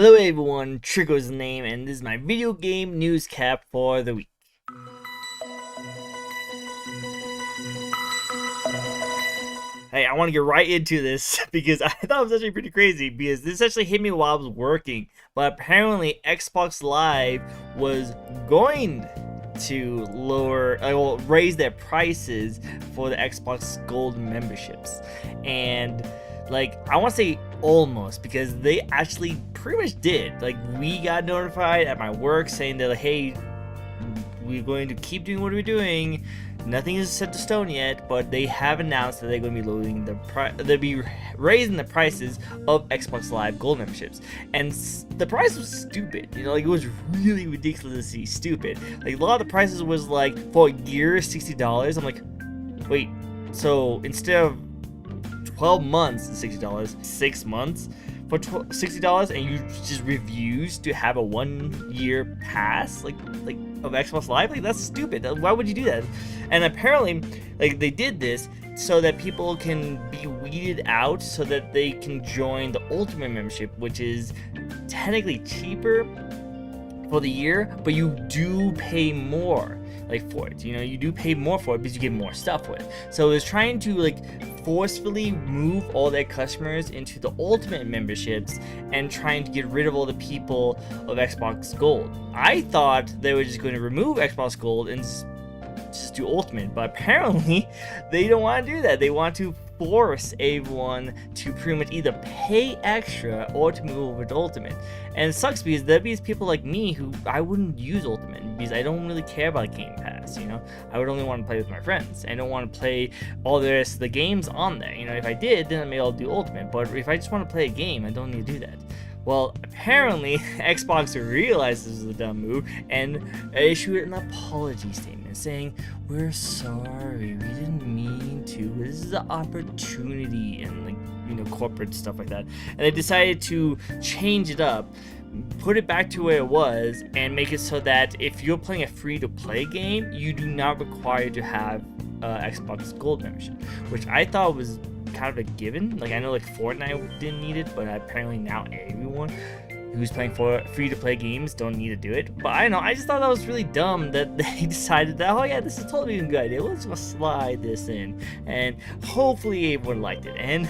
Hello everyone, Tricko's the name, and this is my video game news cap for the week. Hey, I want to get right into this because I thought it was actually pretty crazy because this actually hit me while I was working, but apparently Xbox Live was going to raise their prices for the Xbox Gold memberships. And like, I want to say almost, because they actually pretty much did. Like, we got notified at my work saying that, like, hey, we're going to keep doing what we're doing. Nothing is set to stone yet, but they have announced that they're going to be lowering they'll be raising the prices of Xbox Live Gold memberships. And the price was stupid, you know, like, it was really ridiculously stupid. Like, a lot of the prices was like, for a year, $60. I'm like, wait, so instead of 12 months $60, 6 months for $60, and you just refuse to have a 1 year pass like of Xbox Live? Like, that's stupid. Why would you do that? And apparently, like, they did this so that people can be weeded out so that they can join the Ultimate membership, which is technically cheaper for the year, but you do pay more, like, for it. You know, you do pay more for it because you get more stuff with it. So it's trying to, like, forcefully move all their customers into the Ultimate memberships and trying to get rid of all the people of Xbox Gold. I thought they were just going to remove Xbox Gold and just do Ultimate, but apparently they don't want to do that. They want to force everyone to pretty much either pay extra or to move over to Ultimate. And it sucks because there'd be people like me who I wouldn't use Ultimate because I don't really care about Game Pass, you know? I would only want to play with my friends. I don't want to play all the rest of the games on there. You know, if I did, then maybe I'll do Ultimate, but if I just want to play a game, I don't need to do that. Well, apparently, Xbox realized this was a dumb move and issued an apology statement saying, "We're sorry, we didn't mean to. This is an opportunity," and, like, you know, corporate stuff like that. And they decided to change it up, put it back to where it was, and make it so that if you're playing a free-to-play game, you do not require to have Xbox Gold membership, which I thought was kind of a given. Like, I know, like, Fortnite didn't need it, but apparently now everyone who's playing for free-to-play games don't need to do it. But I don't know, I just thought that was really dumb that they decided that, oh yeah, this is totally a good idea, let's just slide this in, and hopefully everyone liked it. And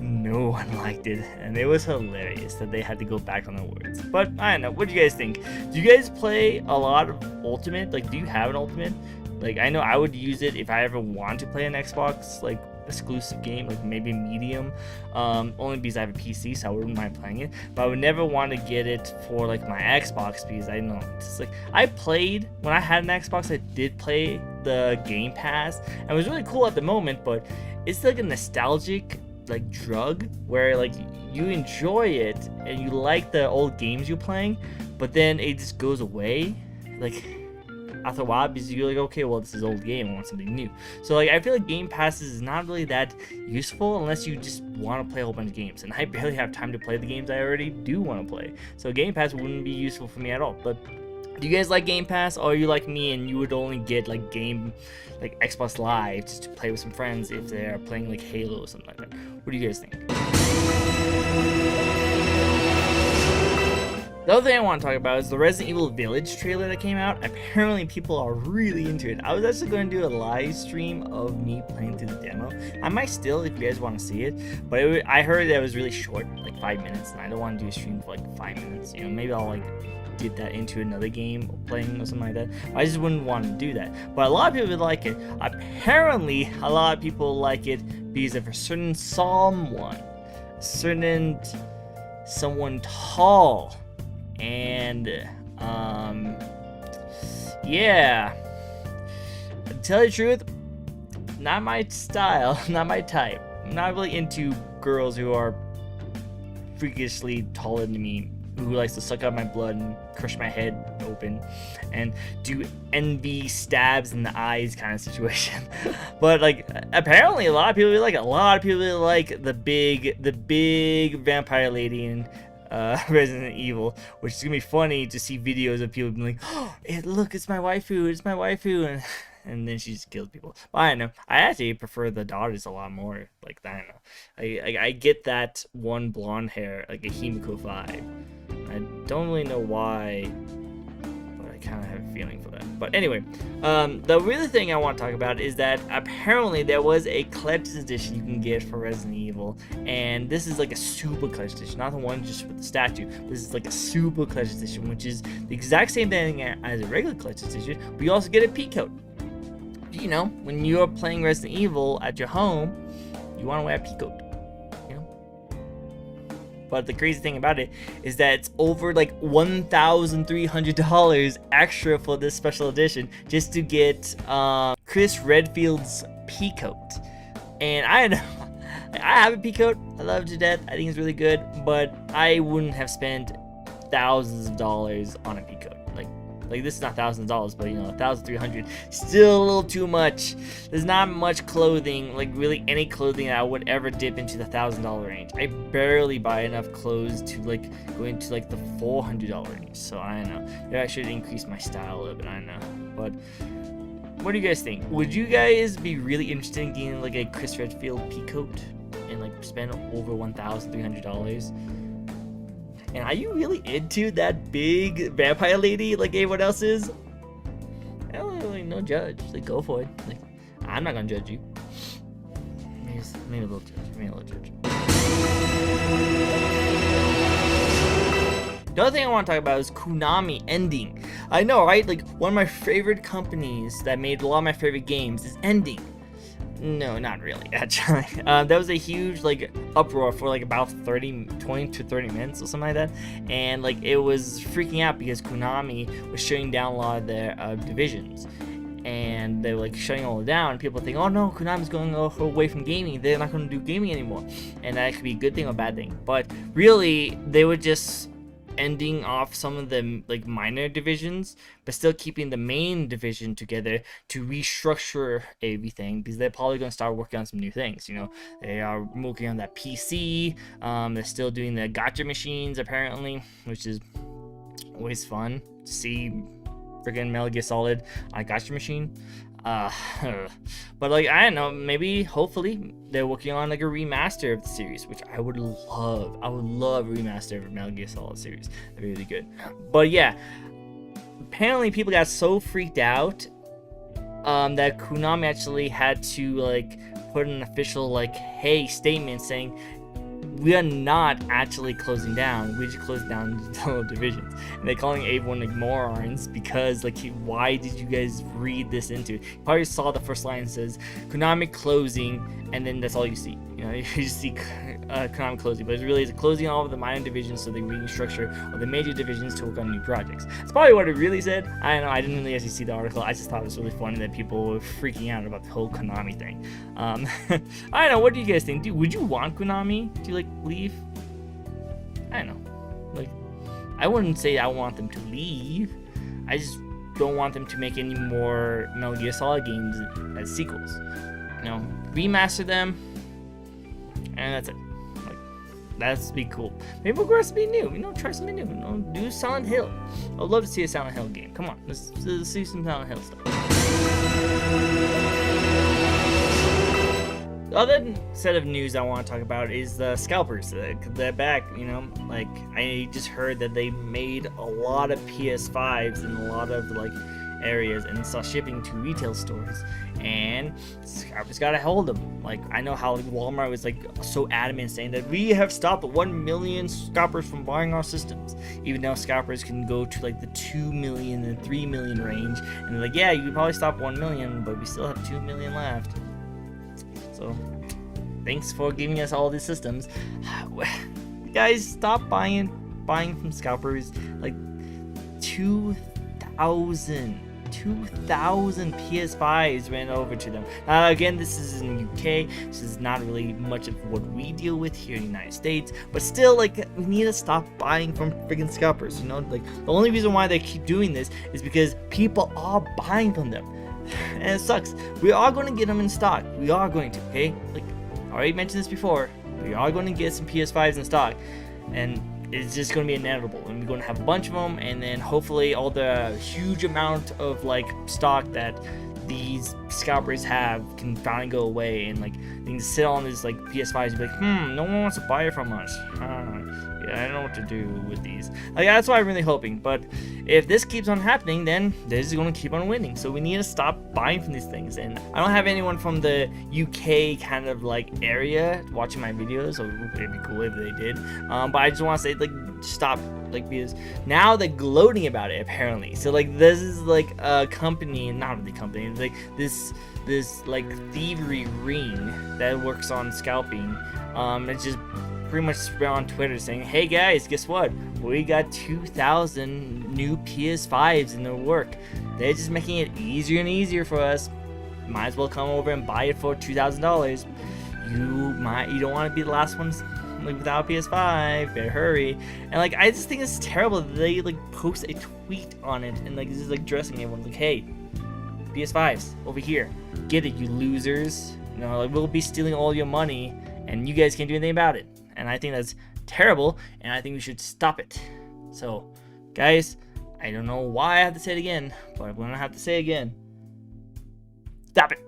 no one liked it, and it was hilarious that they had to go back on their words. But I don't know, what do you guys think? Do you guys play a lot of Ultimate? Like, do you have an Ultimate? Like, I know I would use it if I ever want to play an Xbox, like, exclusive game, like maybe Medium, only because I have a PC, so I wouldn't mind playing it, but I would never want to get it for, like, my Xbox because I know it's like, I played when I had an Xbox, I did play the Game Pass, and it was really cool at the moment, but it's like a nostalgic, like, drug where, like, you enjoy it and you like the old games you're playing, but then it just goes away, like, after a while, because you're like, okay, well, this is an old game, I want something new. So, like, I feel like Game Passes is not really that useful unless you just want to play a whole bunch of games, and I barely have time to play the games I already do want to play. So Game Pass wouldn't be useful for me at all. But do you guys like Game Pass, or are you like me and you would only get, like, Xbox Live just to play with some friends if they're playing, like, Halo or something like that? What do you guys think? The other thing I want to talk about is the Resident Evil Village trailer that came out. Apparently people are really into it. I was actually going to do a live stream of me playing through the demo. I might still, if you guys want to see it, but I heard that it was really short, like 5 minutes, and I don't want to do a stream for like 5 minutes. You know, maybe I'll, like, get that into another game playing or something like that. I just wouldn't want to do that. But a lot of people would like it. Apparently a lot of people like it because of a certain someone tall. And yeah, to tell you the truth, not my style, not my type. I'm not really into girls who are freakishly taller than me, who likes to suck out my blood and crush my head open and do envy stabs in the eyes kind of situation. But, like, apparently a lot of people really like it. A lot of people really like the big vampire lady in Resident Evil, which is gonna be funny to see videos of people being like, "Oh, look, it's my waifu," and then she just kills people. But I don't know. I actually prefer the daughters a lot more. Like, I don't know. I get that one blonde hair, like a Himiko vibe. I don't really know why, but I kind of have a feeling for that. But anyway, the real thing I want to talk about is that apparently there was a collector's edition you can get for Resident Evil, and this is like a super collector's edition, not the one just with the statue. This is like a super collector's edition, which is the exact same thing as a regular collector's edition, but you also get a P coat. You know, when you're playing Resident Evil at your home, you want to wear a P coat. But the crazy thing about it is that it's over like $1,300 extra for this special edition just to get Chris Redfield's P coat. And I have a P coat. I love it to death. I think it's really good, but I wouldn't have spent thousands of dollars on a P coat. Like this is not thousands of dollars, but you know, $1,300 still a little too much. There's not much clothing, like really any clothing that I would ever dip into the $1,000 range. I barely buy enough clothes to like go into like the $400 range. So I don't know. Maybe I should increase my style a little bit. I don't know. But what do you guys think? Would you guys be really interested in getting like a Chris Redfield P coat and like spend over $1,300? And are you really into that big vampire lady like everyone else is? I don't really no judge. Like, go for it. Like, I'm not gonna judge you. Maybe a little judge. The other thing I want to talk about is Konami Ending. I know, right? Like, one of my favorite companies that made a lot of my favorite games is Ending. No, not really, actually. There was a huge like uproar for like about 20 to 30 minutes or something like that, and like it was freaking out because Konami was shutting down a lot of their divisions, and they were like shutting all down, and people think, oh no, Konami's going away from gaming, they're not going to do gaming anymore. And that could be a good thing or a bad thing, but really they were just ending off some of the like minor divisions, but still keeping the main division together to restructure everything, because they're probably going to start working on some new things. You know, they are working on that PC. They're still doing the gacha machines apparently, which is always fun to see. Freaking Metal Gear Solid on a gacha machine. But like, I don't know, maybe hopefully they're working on like a remaster of the series, which I would love. I would love a remaster of Metal Gear Solid series. That'd be really good. But yeah, apparently people got so freaked out that Konami actually had to like put an official like hey statement saying, we are not actually closing down. We just closed down little divisions. And they're calling everyone like morons because like, why did you guys read this into it? You probably saw the first line says Konami closing, and then that's all you see. You know, you just see Konami closing, but it really is closing all of the minor divisions so they restructure all the major divisions to work on new projects. That's probably what it really said. I don't know. I didn't really actually see the article. I just thought it was really funny that people were freaking out about the whole Konami thing. I don't know. What do you guys think? Would you want Konami to like leave? I don't know. Like, I wouldn't say I want them to leave. I just don't want them to make any more Metal Gear Solid games as sequels. You know, remaster them, and that's it. Like, that's be cool. Maybe we'll grow something new. You know, try something new. You know, do Silent Hill. I'd love to see a Silent Hill game. Come on, let's see some Silent Hill stuff. The other set of news I want to talk about is the Scalpers. They're back, you know. Like, I just heard that they made a lot of PS5s in a lot of like areas and saw shipping to retail stores, and Scalpers got a hold of them. Like, I know how like, Walmart was like so adamant saying that we have stopped 1 million Scalpers from buying our systems, even though Scalpers can go to like the 2 million and 3 million range, and they're like, yeah, you can probably stop 1 million, but we still have 2 million left. So, thanks for giving us all these systems. Guys, stop buying from Scalpers. Like 2,000 PS5s ran over to them. Again, this is in the UK. This is not really much of what we deal with here in the United States. But still, like, we need to stop buying from friggin' Scalpers. You know, like, the only reason why they keep doing this is because people are buying from them. And it sucks. We are going to get them in stock. We are going to, okay? Like, I already mentioned this before. We are going to get some PS5s in stock. And it's just going to be inevitable. And we're going to have a bunch of them. And then hopefully all the huge amount of, like, stock that these scalpers have can finally go away, and like they can sit on this like PS5s and be like, no one wants to buy it from us. Yeah, I don't know what to do with these. Like, that's what I'm really hoping. But if this keeps on happening, then they're just gonna keep on winning. So we need to stop buying from these things. And I don't have anyone from the UK kind of like area watching my videos, so it'd be cool if they did. But I just want to say, like, stop, like, because now they're gloating about it apparently. So like this is like a company, not really company, like this like thievery ring that works on scalping. It's just pretty much spread on Twitter saying, hey guys, guess what? We got 2,000 new PS5s in the work. They're just making it easier and easier for us. Might as well come over and buy it for $2,000. You don't want to be the last ones like without PS5. Better hurry. And like, I just think it's terrible that they like post a tweet on it and like this is like dressing everyone like, hey, PS5s over here, get it, you losers. You know, like, we'll be stealing all your money and you guys can't do anything about it. And I think that's terrible, and I think we should stop it. So, guys, I don't know why I have to say it again, but I'm gonna have to say it again. Stop it.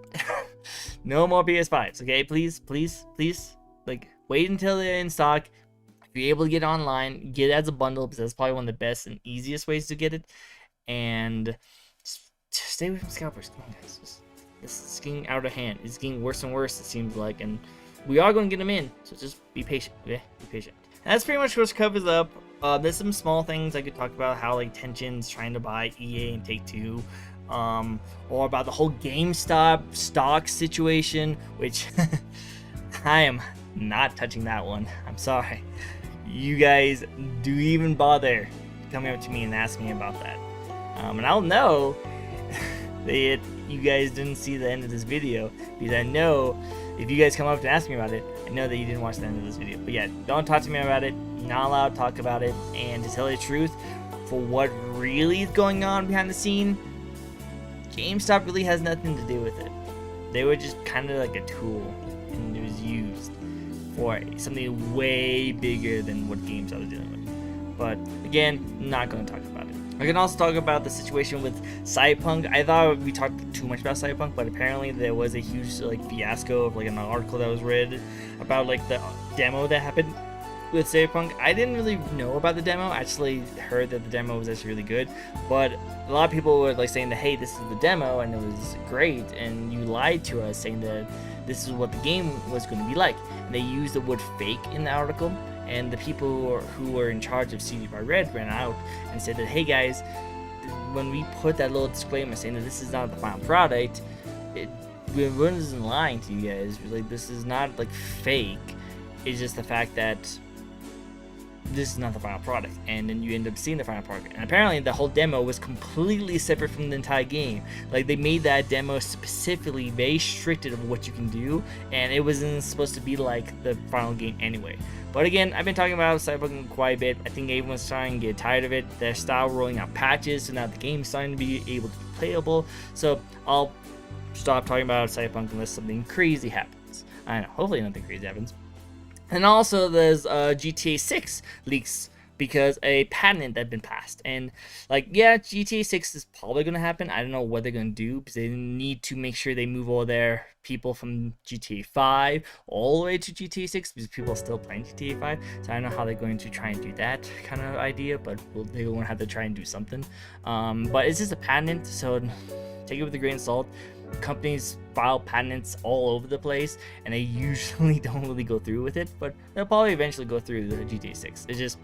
No more PS5s, okay? Please, please, please. Like, wait until they're in stock. If you're able to get it online, get it as a bundle, because that's probably one of the best and easiest ways to get it. And just stay away from scalpers. Come on, guys. It's getting out of hand. It's getting worse and worse, it seems like, and we are going to get them in, so just be patient. Okay, be patient. And that's pretty much what covers up. There's some small things I could talk about, how like Tension's trying to buy EA and Take-Two, or about the whole GameStop stock situation, which I am not touching that one. I'm sorry. You guys do even bother coming up to me and ask me about that, and I'll know that you guys didn't see the end of this video, because I know if you guys come up to ask me about it, I know that you didn't watch the end of this video. But yeah, don't talk to me about it. You're not allowed to talk about it. And to tell you the truth, for what really is going on behind the scene, GameStop really has nothing to do with it. They were just kind of like a tool, and it was used for something way bigger than what GameStop was dealing with. But again, not going to talk about it. I can also talk about the situation with Cyberpunk. I thought we talked too much about Cyberpunk, but apparently there was a huge like fiasco of like an article that was read about like the demo that happened with Cyberpunk. I didn't really know about the demo. I actually heard that the demo was actually really good, but a lot of people were like saying that, hey, this is the demo and it was great, and you lied to us saying that this is what the game was going to be like. And they used the word fake in the article. And the people who were in charge of CD Projekt Red ran out and said that, hey guys, when we put that little disclaimer saying that this is not the final product, we wasn't lying to you guys. Like, this is not like fake. It's just the fact that this is not the final product, and then you end up seeing the final product. And apparently the whole demo was completely separate from the entire game. Like, they made that demo specifically very restricted of what you can do, and it wasn't supposed to be like the final game anyway. But again, I've been talking about Cyberpunk quite a bit. I think everyone's starting to get tired of it. They're still rolling out patches, so now the game's starting to be able to be playable. So I'll stop talking about Cyberpunk unless something crazy happens. I don't know, hopefully nothing crazy happens. And also there's GTA 6 leaks because a patent had been passed. And like, yeah, GTA 6 is probably going to happen. I don't know what they're going to do, because they need to make sure they move all their people from GTA 5 all the way to GTA 6, because people are still playing GTA 5. So I don't know how they're going to try and do that kind of idea, but they're going to have to try and do something. But it's just a patent, so take it with a grain of salt. Companies file patents all over the place, and they usually don't really go through with it, but they'll probably eventually go through the GTA 6. It's just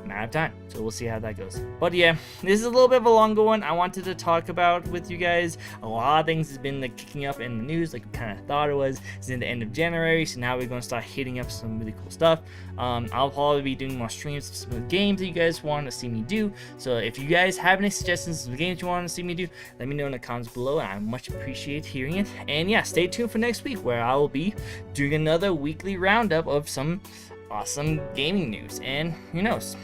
a matter of time, so we'll see how that goes. But yeah, this is a little bit of a longer one. I wanted to talk about with you guys. A lot of things has been like kicking up in the news, like we kind of thought it was. It's in the end of January, so now we're going to start hitting up some really cool stuff. I'll probably be doing more streams of some of the games that you guys want to see me do. So if you guys have any suggestions of the games you want to see me do, let me know in the comments below, and I much appreciate hearing it. And yeah, stay tuned for next week, where I will be doing another weekly roundup of some awesome gaming news, and who knows,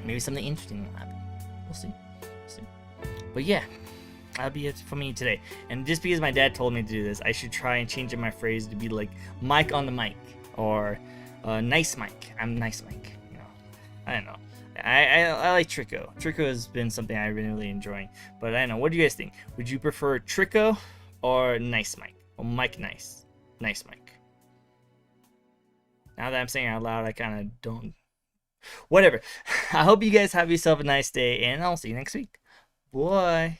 maybe something interesting will happen. We'll see. But yeah, that'll be it for me today. And just because my dad told me to do this, I should try and change up my phrase to be like mic on the mic, or nice mic. I'm nice mic, you know. I don't know. I like Tricko. Tricko has been something I've been really enjoying. But I don't know. What do you guys think? Would you prefer Tricko or Nice Mike? Or Mike Nice? Nice Mike. Now that I'm saying it out loud, I kind of don't. Whatever. I hope you guys have yourself a nice day, and I'll see you next week. Bye.